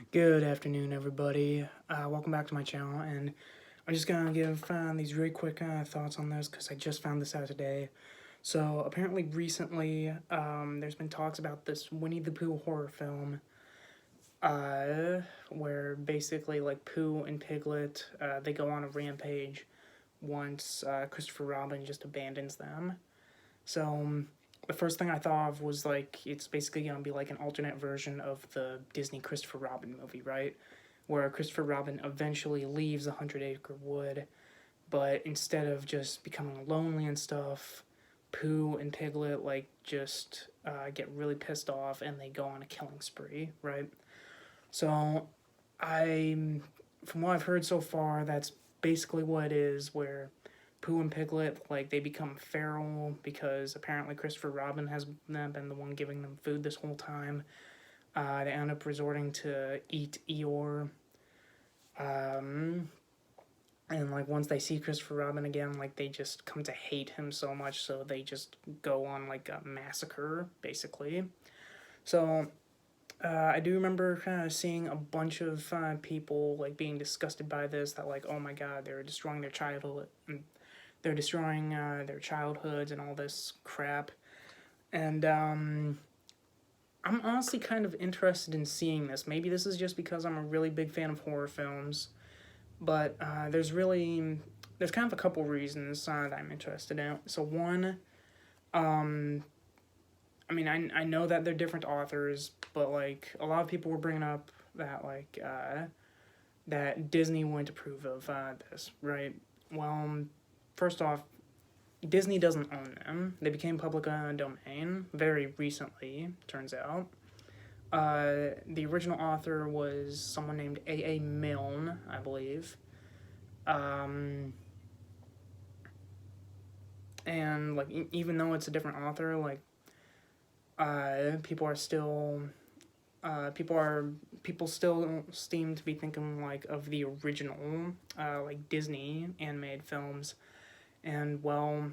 Good afternoon, everybody. Welcome back to my channel, and I'm just gonna give these really quick thoughts on this because I just found this out today. So apparently, recently, there's been talks about this Winnie the Pooh horror film, where basically like Pooh and Piglet, they go on a rampage once Christopher Robin just abandons them. So the first thing I thought of was like it's basically gonna be like an alternate version of the Disney Christopher Robin movie, right? Where Christopher Robin eventually leaves the 100 Acre Wood, but instead of just becoming lonely and stuff, Pooh and Piglet like just get really pissed off and they go on a killing spree, right? So I, from what I've heard so far, that's basically what it is. Where Pooh and Piglet like they become feral because apparently Christopher Robin has been the one giving them food this whole time. They end up resorting to eat Eeyore. Um, and like once they see Christopher Robin again, like they just come to hate him so much, so they just go on like a massacre, basically. So I do remember kind of seeing a bunch of people like being disgusted by this. That like, oh my god, they're destroying their childhood, they're destroying their childhoods and all this crap. And I'm honestly kind of interested in seeing this. Maybe this is just because I'm a really big fan of horror films, but there's kind of a couple reasons that I'm interested in. So one, um, I mean, I know that they're different authors, but like a lot of people were bringing up that that Disney wouldn't approve of this, right? Well, first off, Disney doesn't own them. They became public domain very recently, turns out. The original author was someone named A. Milne, I believe. Um, and like even though it's a different author, like people are still people still seem to be thinking like of the original like Disney animated films. And well,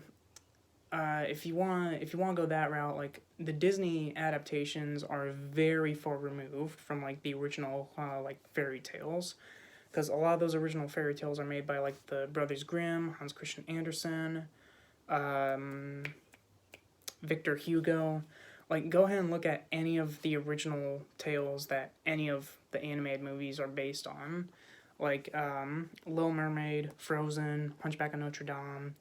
if you want to go that route, like the Disney adaptations are very far removed from like the original like fairy tales, because a lot of those original fairy tales are made by like the Brothers Grimm, Hans Christian Andersen, um, Victor Hugo. Like, go ahead and look at any of the original tales that any of the animated movies are based on, like Little Mermaid, Frozen, Hunchback of Notre Dame,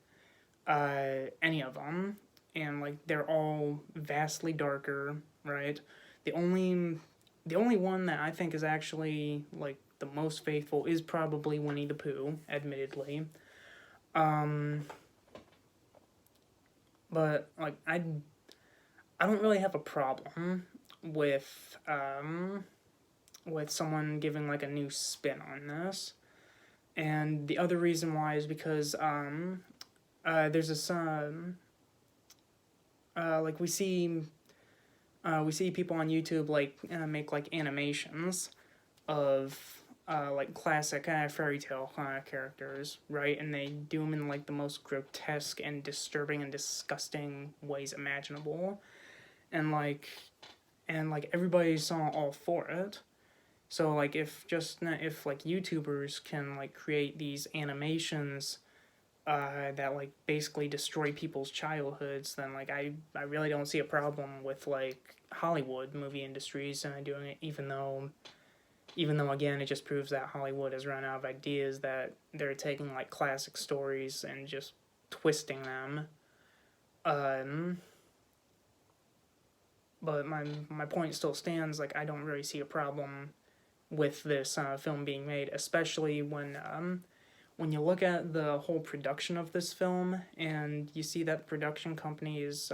any of them, and like they're all vastly darker, right? The only the only one that I think is actually like the most faithful is probably Winnie the Pooh, admittedly. Um, but like I don't really have a problem with someone giving like a new spin on this. And the other reason why is because there's this like we see people on YouTube like make like animations of like classic fairy tale characters, right? And they do them in like the most grotesque and disturbing and disgusting ways imaginable, and like everybody's all for it. So like if like YouTubers can like create these animations that like basically destroy people's childhoods, then like I really don't see a problem with like Hollywood movie industries doing it, even though again it just proves that Hollywood has run out of ideas, that they're taking like classic stories and just twisting them. Um, but my point still stands. Like I don't really see a problem with this film being made, especially when you look at the whole production of this film and you see that the production company is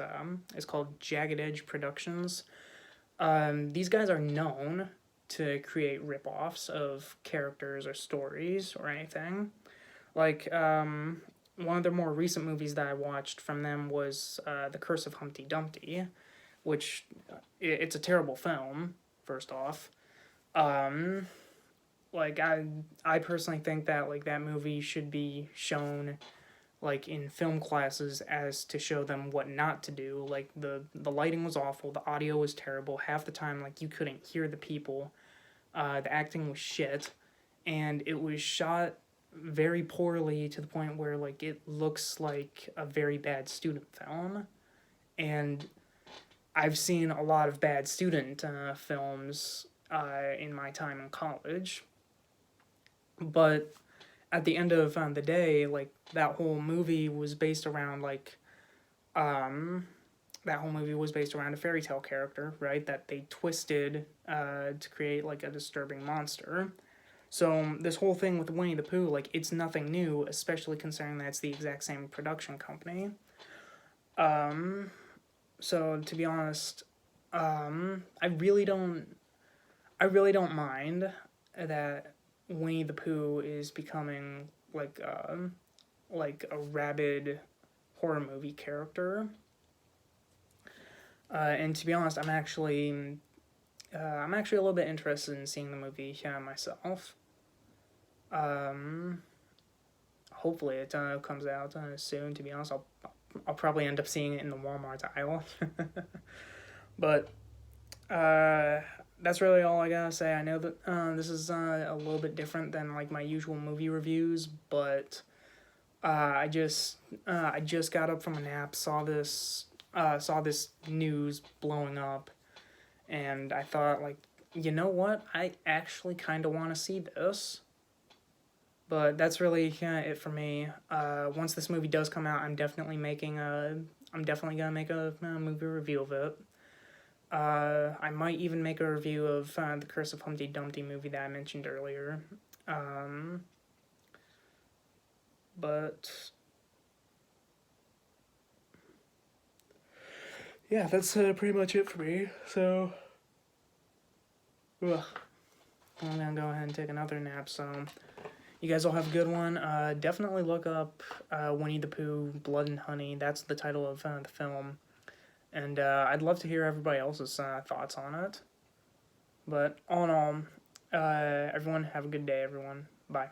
called Jagged Edge Productions. These guys are known to create rip-offs of characters or stories or anything. Like one of their more recent movies that I watched from them was The Curse of Humpty Dumpty, which it's a terrible film. First off, um, like I personally think that like that movie should be shown like in film classes as to show them what not to do. Like the lighting was awful, the audio was terrible. Half the time like you couldn't hear the people The acting was shit, and it was shot very poorly to the point where like it looks like a very bad student film. And I've seen a lot of bad student films in my time in college, but at the end of the day, like that whole movie was based around um, a fairy tale character, right? That they twisted to create like a disturbing monster. So this whole thing with Winnie the Pooh, like it's nothing new, especially considering that it's the exact same production company. Um, so to be honest, I really don't mind that Winnie the Pooh is becoming like a rabid horror movie character. And to be honest, I'm actually a little bit interested in seeing the movie myself. Um, Hopefully it comes out soon. To be honest, I'll probably end up seeing it in the Walmart aisle. But that's really all I gotta say. I know that this is a little bit different than like my usual movie reviews, but I just got up from a nap, saw this news blowing up, and I thought like, you know what? I actually kind of want to see this. But that's really it for me. Once this movie does come out, I'm definitely gonna make a movie review of it. I might even make a review of the Curse of Humpty Dumpty movie that I mentioned earlier. Um, but yeah, that's pretty much it for me. So, ugh, I'm gonna go ahead and take another nap. So, you guys all have a good one. Definitely look up Winnie the Pooh, Blood and Honey. That's the title of the film. And I'd love to hear everybody else's thoughts on it. But all in all, everyone have a good day, everyone. Bye.